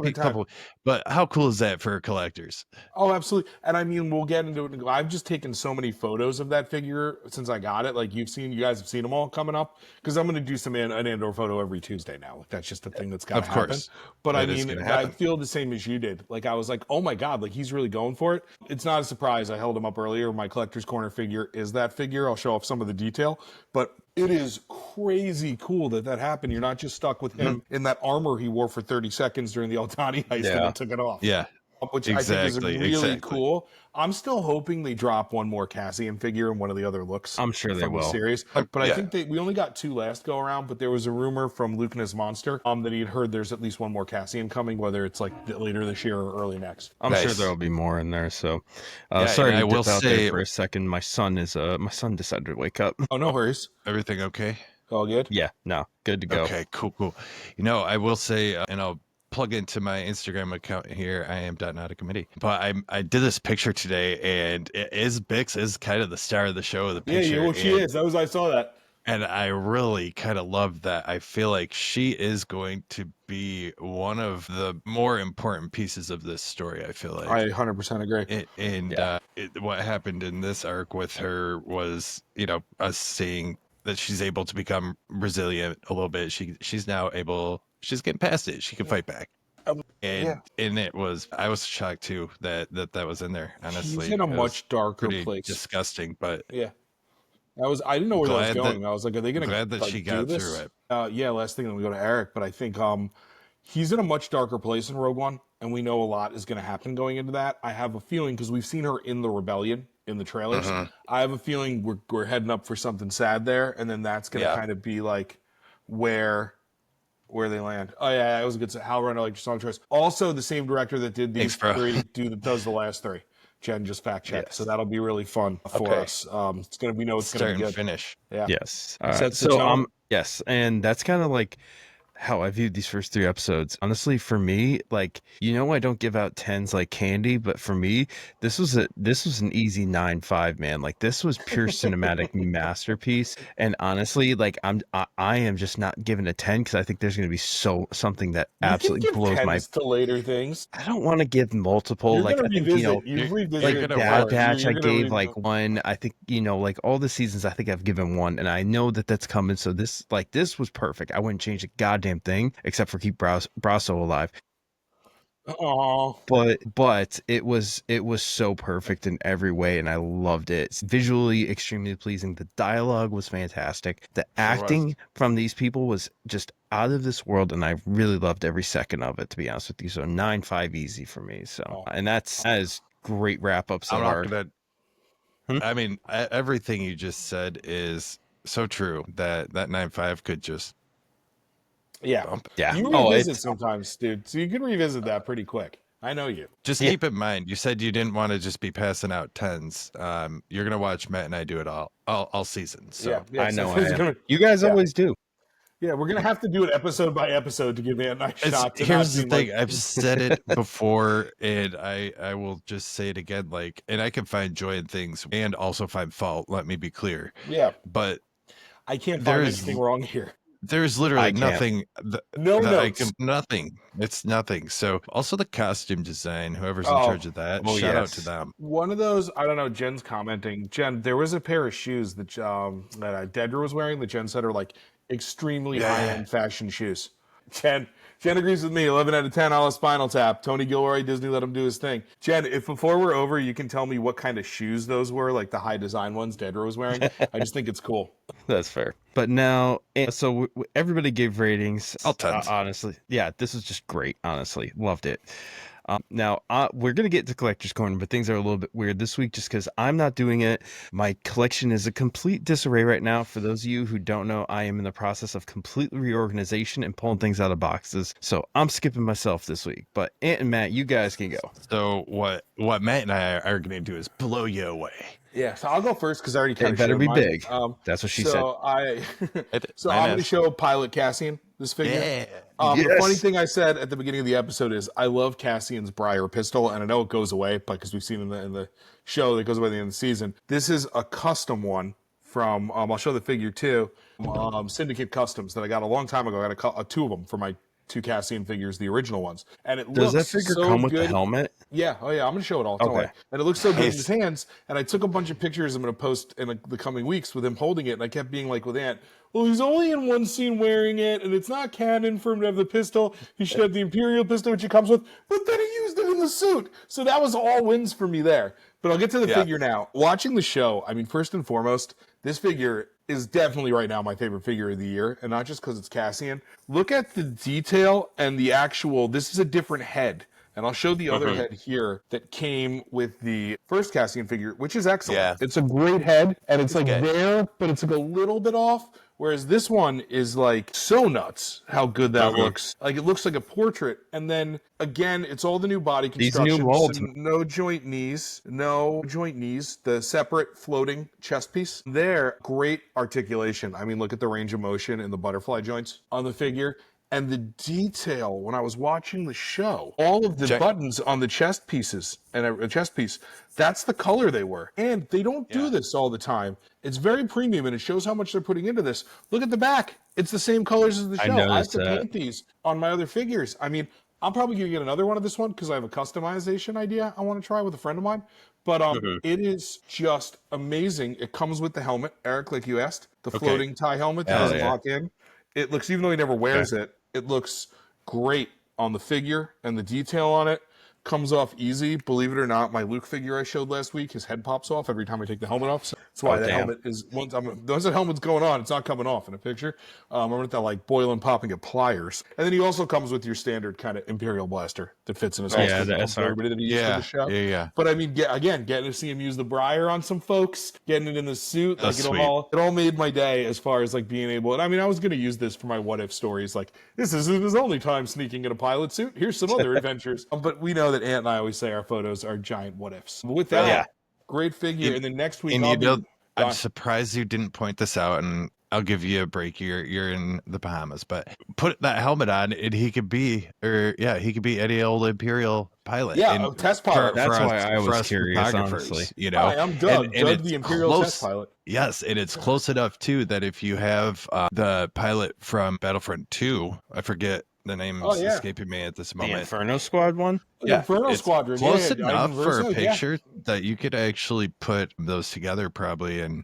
but how cool is that for collectors?
Oh, absolutely. And I mean, we'll get into it. I've just taken so many photos of that figure since I got it. Like you guys have seen them all coming up, because I'm going to do an Andor photo every Tuesday now. Like that's just a thing that's got to happen. But I mean, I feel the same as you did. Like I was like, oh my God, like he's really going for it. It's not a surprise. I held him up earlier. My collector's corner figure is that figure. I'll show off some of the detail. But it is crazy cool that happened. You're not just stuck with him in that armor he wore for 30 seconds during the Altani heist and then took it off.
Yeah.
which I think is really cool. I'm still hoping they drop one more Cassian figure in one of the other looks.
I'm sure they will.
The series, but I think we only got 2 last go around. But there was a rumor from Luke and his monster that he'd heard there's at least one more Cassian coming, whether it's like later this year or early next.
I'm sure there will be more in there. So, sorry to dip out there for a second. My son decided to wake up.
Oh, no worries.
Everything okay?
All good?
Yeah, no, good to go.
Okay, cool. I will say, and I'll plug into my Instagram account here. I am not a committee, but I did this picture today, and Bix is kind of the star of the show. Of the picture,
yeah, she is. I saw that,
and I really kind of love that. I feel like she is going to be one of the more important pieces of this story. I feel like
I 100% agree.
What happened in this arc with her was, us seeing that she's able to become resilient a little bit. She's now able. She's getting past it. She can fight back. And I was shocked too that was in there. Honestly,
she's in a much darker place.
Disgusting, but
yeah, I didn't know where that was going. I was like, are they going to?
Glad that she got through it.
Last thing, then we go to Eric. But I think he's in a much darker place in Rogue One, and we know a lot is going to happen going into that. I have a feeling because we've seen her in the Rebellion in the trailers. I have a feeling we're heading up for something sad there, and then that's going to kind of be like where they land. Oh yeah, it was a good set. Hal Runner, like your song choice. Also, the same director that did these 3 does the last 3. Jen just fact checked, so that'll be really fun for us. It's gonna be it's gonna be good.
Finish.
Yeah.
Yes. All right. So yes, and that's kind of like how I viewed these first 3 episodes. Honestly, for me, like, I don't give out 10s like candy, but for me, this was an easy 9.5, man. Like, this was pure cinematic masterpiece. And honestly, like, I am just not giving a 10 because I think there's going to be something that absolutely blows my
to later things.
I don't want to give multiple. Like, I think, like Bad Batch, I gave like 1. I think, like all the seasons, I think I've given 1, and I know that's coming. So this was perfect. I wouldn't change a goddamn thing except for keep Brasso alive.
Oh,
but it was so perfect in every way, and I loved it. It's visually extremely pleasing. The dialogue was fantastic. The acting from these people was just out of this world, and I really loved every second of it, to be honest with you. So 9.5 easy for me. So and that is great wrap up so far.
I mean, everything you just said is so true that 9.5 could just
yeah. You revisit sometimes, dude. So you can revisit that pretty quick. I know you.
Just keep in mind, you said you didn't want to just be passing out 10s. You're gonna watch Matt and I do it all season. So
I know you guys always do.
Yeah, we're gonna have to do it episode by episode to give me a nice shot.
Here's the thing: I've said it before, and I will just say it again. Like, and I can find joy in things and also find fault. Let me be clear.
Yeah,
but
I can't find anything wrong here.
There's literally nothing. Nothing. It's nothing. So also the costume design, whoever's in charge of that, shout out to them.
One of those, I don't know, Jen's commenting. Jen, there was a pair of shoes that Dedra was wearing that Jen said are like extremely high-end fashion shoes. Jen agrees with me. 11 out of 10 on a Spinal Tap. Tony Gilroy, Disney let him do his thing. Jen, if before we're over, you can tell me what kind of shoes those were, like the high design ones Dedra was wearing. I just think it's cool.
That's fair. But now, so everybody gave ratings.
All 10s.
Honestly, yeah, this is just great. Honestly, loved it. Now, we're going to get to Collector's Corner, but things are a little bit weird this week just because I'm not doing it. My collection is a complete disarray right now. For those of you who don't know, I am in the process of complete reorganization and pulling things out of boxes. So I'm skipping myself this week. But Ant and Matt, you guys can go.
So what Matt and I are going to do is blow you away.
Yeah, so I'll go first because I already kind of
better be
mine.
Big. That's what she said.
I'm going to show Pilot Cassian this figure. Yeah. The funny thing I said at the beginning of the episode is I love Cassian's Briar pistol, and I know it goes away because we've seen in the show that goes away at the end of the season. This is a custom one from I'll show the figure too. Syndicate Customs that I got a long time ago. I got 2 of them for my 2 Cassian figures, the original ones, and it
does
looks
that figure
so
come with
good.
the helmet?
Yeah, I'm gonna show it all.
Okay,
and it looks so good in his hands. And I took a bunch of pictures I'm gonna post in the coming weeks with him holding it. And I kept being like with Ant, well, he's only in one scene wearing it, and it's not canon for him to have the pistol. He should have the Imperial pistol, which he comes with. But then he used it in the suit, so that was all wins for me there. But I'll get to the figure now. Watching the show, I mean, first and foremost, this figure is definitely right now my favorite figure of the year, and not just because it's Cassian. Look at the detail and the actual, this is a different head And I'll show the other head here that came with the first Cassian figure, which is excellent. Yeah. It's a great head, and it's like there, but it's like a little bit off. Whereas this one is like so nuts how good that looks. Like it looks like a portrait. And then again, it's all the new body construction.
These new molds.
No joint knees. The separate floating chest piece. There, great articulation. I mean, look at the range of motion and the butterfly joints on the figure. And the detail, when I was watching the show, all of the buttons on the chest pieces and a chest piece, that's the color they were. And they don't do this all the time. It's very premium, and it shows how much they're putting into this. Look at the back. It's the same colors as the show. I have to paint these on my other figures. I mean, I'm probably going to get another one of this one because I have a customization idea I want to try with a friend of mine. But it is just amazing. It comes with the helmet, Eric, like you asked, the floating tie helmet that doesn't lock in. It looks, even though he never wears it, it looks great on the figure, and the detail on it comes off easy. Believe it or not, my Luke figure I showed last week, his head pops off every time I take the helmet off. So that's why helmet is, once that helmet's going on, it's not coming off in a picture. I'm going to like boil and pop and get pliers. And then he also comes with your standard kind of Imperial blaster that fits in his holster. Everybody that he used for the show.
Yeah.
But I mean, getting to see him use the Briar on some folks, getting it in the suit, like it all made my day as far as like being able. And I mean, I was going to use this for my what if stories. Like, this isn't his only time sneaking in a pilot suit. Here's some other adventures. But we know that Ant and I always say our photos are giant what ifs. But with that, great figure. And then next week,
I'm surprised you didn't point this out, and I'll give you a break. You're in the Bahamas, but put that helmet on, and he could be any old Imperial pilot.
Yeah, test pilot.
That's why I was curious, honestly.
You know,
hi, I'm Doug. Doug, the Imperial test pilot.
Yes, and it's close enough too that if you have the pilot from Battlefront 2, I forget. The name is escaping me at this moment.
The Inferno Squad one?
Yeah, Inferno Squadron.
Close enough for a picture that you could actually put those together probably and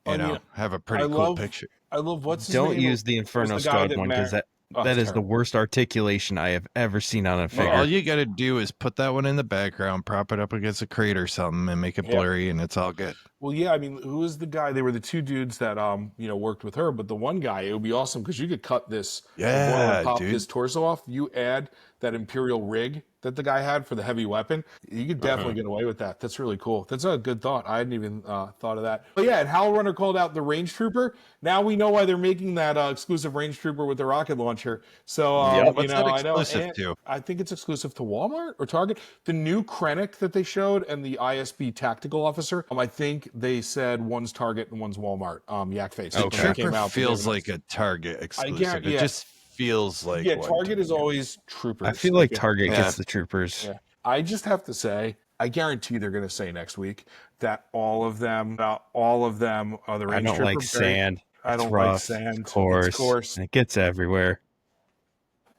have a pretty cool picture.
I love what's his
Don't
name?
use the Inferno Squad one because that is the worst articulation I have ever seen on a figure.
Well, all you got to do is put that one in the background, prop it up against a crate or something, and make it blurry, and it's all good.
Well, yeah, I mean, who was the guy? They were the two dudes that worked with her, but the one guy, it would be awesome because you could cut this, pop his torso off. You add that Imperial rig that the guy had for the heavy weapon. You could definitely get away with that. That's really cool. That's a good thought. I hadn't even thought of that. But yeah, and Hal Runner called out the Range Trooper. Now we know why they're making that exclusive Range Trooper with the rocket launcher. So
what's that exclusive to?
I think it's exclusive to Walmart or Target. The new Krennic that they showed and the ISB Tactical Officer. I think they said one's Target and one's Walmart. Yak Face.
The Trooper feels like a Target exclusive. It just feels like
Target is always Troopers.
I feel like Target gets the Troopers.
Yeah. I just have to say, I guarantee they're going to say next week that all of them are the Range Trooper.
I don't like sand.
I don't like sand.
Of course. It gets everywhere.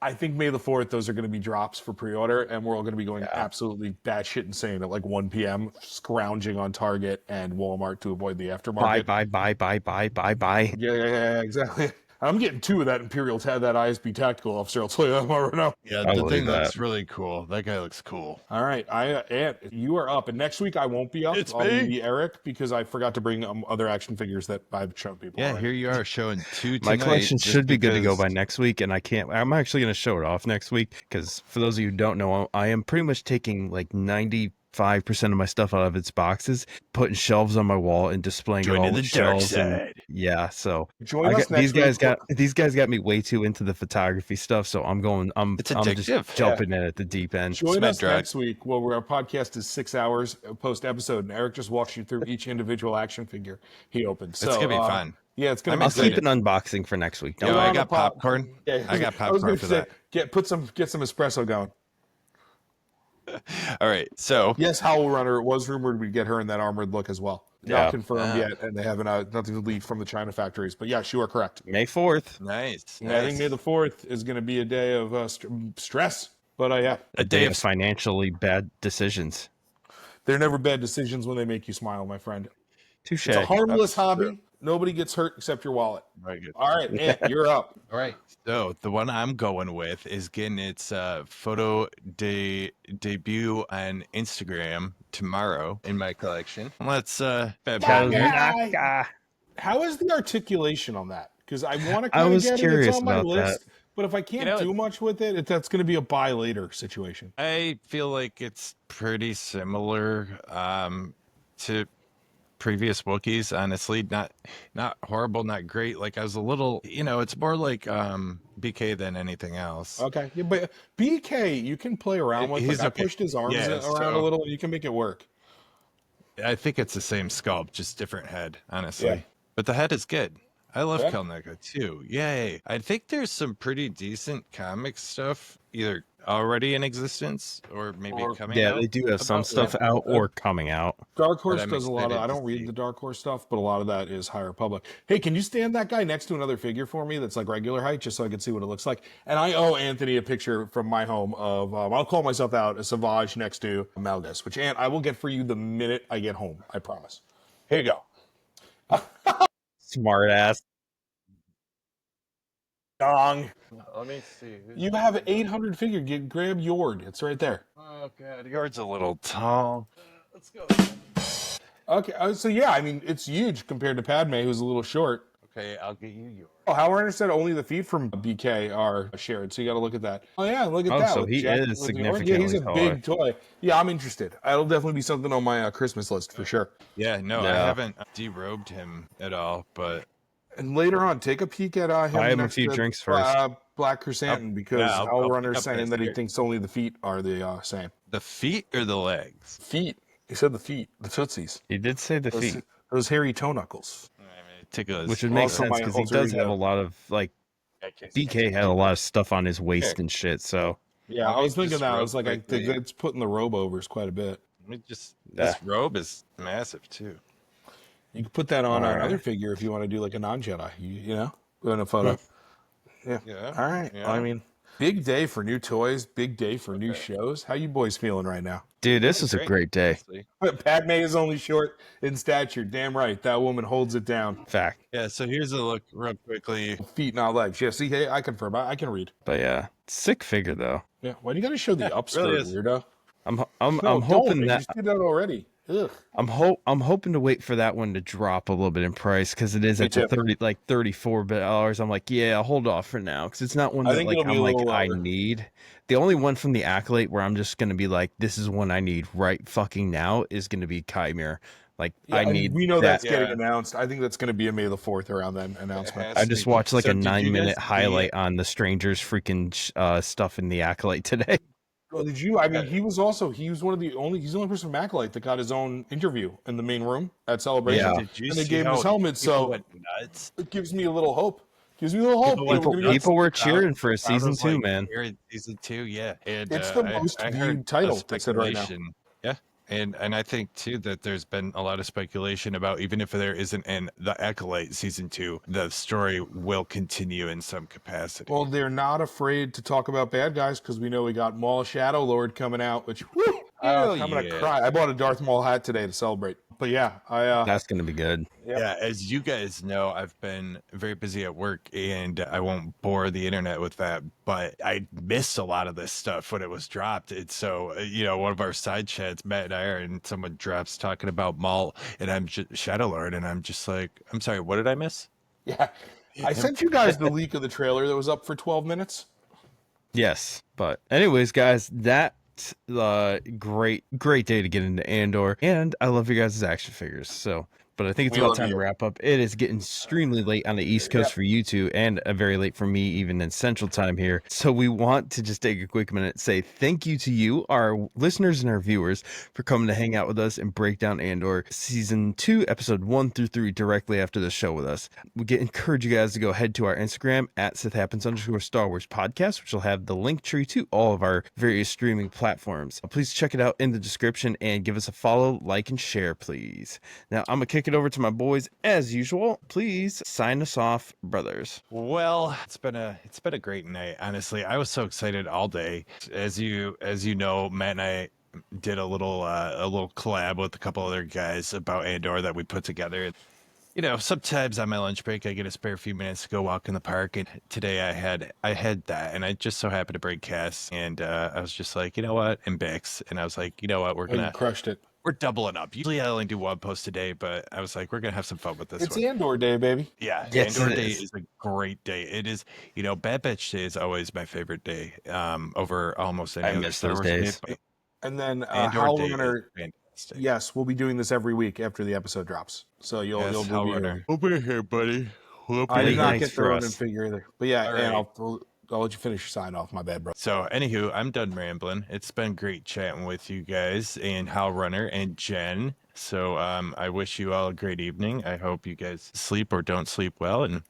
I think May the 4th, those are going to be drops for pre-order, and we're all going to be going absolutely batshit insane at like 1 p.m., scrounging on Target and Walmart to avoid the aftermarket.
Buy.
Yeah, exactly. I'm getting 2 of that Imperial that ISB Tactical Officer. I'll tell you that right now.
Yeah, the thing that's really cool. That guy looks cool.
All right, Ant, you are up, and next week I won't be up. I'll be Eric because I forgot to bring other action figures that I've shown people.
Yeah, here you are showing 2 tonight.
My collection should be good to go by next week, and I can't. I'm actually going to show it off next week because for those of you who don't know, I am pretty much taking like 95% of my stuff out of its boxes, putting shelves on my wall and displaying it all the shelves. So these guys got me way too into the photography stuff. So I'm just jumping in at the deep end.
Join us next week where our podcast is 6 hours post episode, and Eric just walks you through each individual action figure he opens.
It's gonna be fun.
Yeah, it's gonna be.
I'll keep an unboxing for next week.
I got popcorn. Yeah, I got popcorn for that.
Get some espresso going.
All right, so
yes, Howl Runner. It was rumored we'd get her in that armored look as well. Not confirmed yet, and they haven't nothing to leave from the China factories. But yes, you are correct.
May 4th.
Nice.
I think May the 4th is going to be a day of stress. But
a day of financially bad decisions.
They're never bad decisions when they make you smile, my friend.
Touche.
It's a harmless hobby. True. Nobody gets hurt except your wallet.
Very good.
All right, Ant, you're up.
All right. So the one I'm going with is getting its photo debut on Instagram tomorrow in my collection. Let's
how is the articulation on that? Because I want to kind of get it. It's on my list. But if I can't do much with it, that's going to be a buy later situation.
I feel like it's pretty similar to previous Wookiees, honestly. Not horrible, not great. Like I was a little, it's more like BK than anything else.
Okay, yeah, but BK you can play around with. Like, I pushed his arms around a little, and you can make it work.
I think it's the same sculpt, just different head, honestly. Yeah. But the head is good. I love Kelneka too. Yay. I think there's some pretty decent comic stuff either already in existence or maybe coming out.
Yeah, they do have some stuff out or coming out.
Dark Horse does a lot of, I don't read the Dark Horse stuff, but a lot of that is higher public. Hey, can you stand that guy next to another figure for me that's like regular height, just so I can see what it looks like? And I owe Anthony a picture from my home of, I'll call myself out, a Savage next to Malgus, which, Ant, I will get for you the minute I get home. I promise. Here you go.
Smart ass.
Dong.
Let me see.
You have an 800 figure. Grab Yord. It's right there.
Oh, God. Yord's a little tall. Let's go.
Okay. So, yeah, I mean, it's huge compared to Padme, who's a little short.
Okay, I'll get you Yord.
Oh, Howard said only the feet from BK are shared, so you got to look at that. Oh, yeah, look at that.
So he is significantly
Yeah, he's a big toy. Yeah, I'm interested. It'll definitely be something on my Christmas list for sure.
Yeah, I haven't derobed him at all, but...
And later on, take a peek at him.
I have a few drinks first.
Black Chrysanthemum, because Al Runner's saying that he thinks only the feet are the same.
The feet or the legs?
Feet. He said the feet, the tootsies.
He did say the feet.
Those hairy toe knuckles.
Which would make sense because he does have a lot of, like, BK had a lot of stuff on his waist and shit, so.
Yeah, I was thinking that. I was like, it's putting the robe overs quite a bit.
This robe is massive, too.
You can put that on another figure if you want to do like a non-Jedi, you know, in a photo. Yeah. All right. Yeah. Well, I mean, big day for new toys, big day for new shows. How you boys feeling right now?
Dude, this is a great day.
Padme is only short in stature. Damn right. That woman holds it down.
Fact.
Yeah, so here's a look real quickly.
Feet, not legs. Yeah, see, hey, I confirm. I can read.
But yeah, sick figure, though.
Yeah, why do you got to show the upskirt, really weirdo?
I'm hoping that...
You did that already. Ugh.
I'm hoping to wait for that one to drop a little bit in price because it is at the $34. I'm like, yeah, I'll hold off for now because it's not one that I need. The only one from the Acolyte where I'm just gonna be like, this is one I need right fucking now is gonna be Chimera. Like I need.
We know that's getting announced. I think that's gonna be a May the 4th around that announcement.
I just watched like a 9-minute highlight on the Strangers freaking stuff in the Acolyte today.
Well, did you? I mean, he's the only person from Acolyte that got his own interview in the main room at Celebration.
Yeah.
And they gave him his helmet, so it gives me a little hope.
People were cheering for a season 2, man.
Season 2, yeah. And,
it's the most viewed title that's it right now.
Yeah. And I think too that there's been a lot of speculation about even if there isn't in the Acolyte season 2, the story will continue in some capacity.
Well, they're not afraid to talk about bad guys because we know we got Maul Shadow Lord coming out, which I'm gonna cry. I bought a Darth Maul hat today to celebrate. But yeah,
that's gonna be good.
Yeah, as you guys know, I've been very busy at work and I won't bore the internet with that, but I missed a lot of this stuff when it was dropped. And so, one of our side chats, Matt and I are, and someone drops talking about Maul and I'm just Shadow Lord, and I'm just like, I'm sorry, what did I miss?
Yeah. I sent you guys the leak of the trailer that was up for 12 minutes.
Yes. But anyways, guys, that great day to get into Andor, and I love your guys' action figures. So, but I think it's about time to wrap up. It is getting extremely late on the East Coast for you two, and very late for me, even in Central Time here. So we want to just take a quick minute, say thank you to you, our listeners and our viewers, for coming to hang out with us and break down Andor Season 2, Episode 1 through 3 directly after the show with us. We encourage you guys to go head to our Instagram at Sith Happens _Star Wars podcast, which will have the link tree to all of our various streaming platforms. Please check it out in the description and give us a follow, like, and share, please. Now, I'm going to kick it over to my boys as usual. Please sign us off, brothers.
Well, it's been a great night. Honestly, I was so excited all day. As you know, Matt and I did a little collab with a couple other guys about Andor that we put together. sometimes on my lunch break I get a spare few minutes to go walk in the park, and today I had that, and I just so happened to bring Cass, and I was just like, you know what, and Bix, and I was like, you know what,
You crushed it.
we're doubling up. Usually I only do one post a day, but I was like, we're gonna have some fun with this.
It's
one.
Andor Day, baby.
Yeah,
Yes,
Andor
it
Day
is.
is a great day. It is, Bad Batch Day is always my favorite day, over almost any
I
other
miss
Star
those
Wars day.
days.
But
And then
Andor
Howl
Day
Runner.
is fantastic.
Yes, we'll be doing this every week after the episode drops. So you'll
Yes,
be
Howl
here.
Runner. We'll be here, buddy.
I did
Late
not
nights
get
for
the Ronin
us.
figure either. But yeah,
All
and
right.
I'll let you finish your sign off, my bad, bro.
So, anywho, I'm done rambling. It's been great chatting with you guys and Hal Runner and Jen. So, I wish you all a great evening. I hope you guys sleep or don't sleep well, and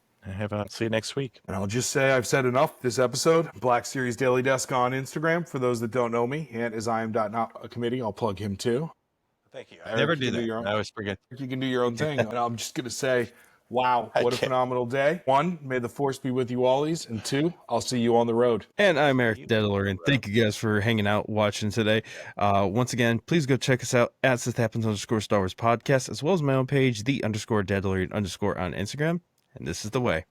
see you next week.
And I'll just say I've said enough this episode. Black Series Daily Desk on Instagram for those that don't know me, and is Iam.not-a-committee. I'll plug him too.
Thank you. I never do that.
Your own,
I always forget.
You can do your own thing. And I'm just going to say, wow, what a phenomenal day. 1, may the force be with you always. And 2, I'll see you on the road.
And I'm Eric Dadalorian. Thank you guys for hanging out, watching today. Once again, please go check us out at Sith Happens _Star Wars podcast, as well as my own page, the _Dadalorian_ on Instagram. And this is the way.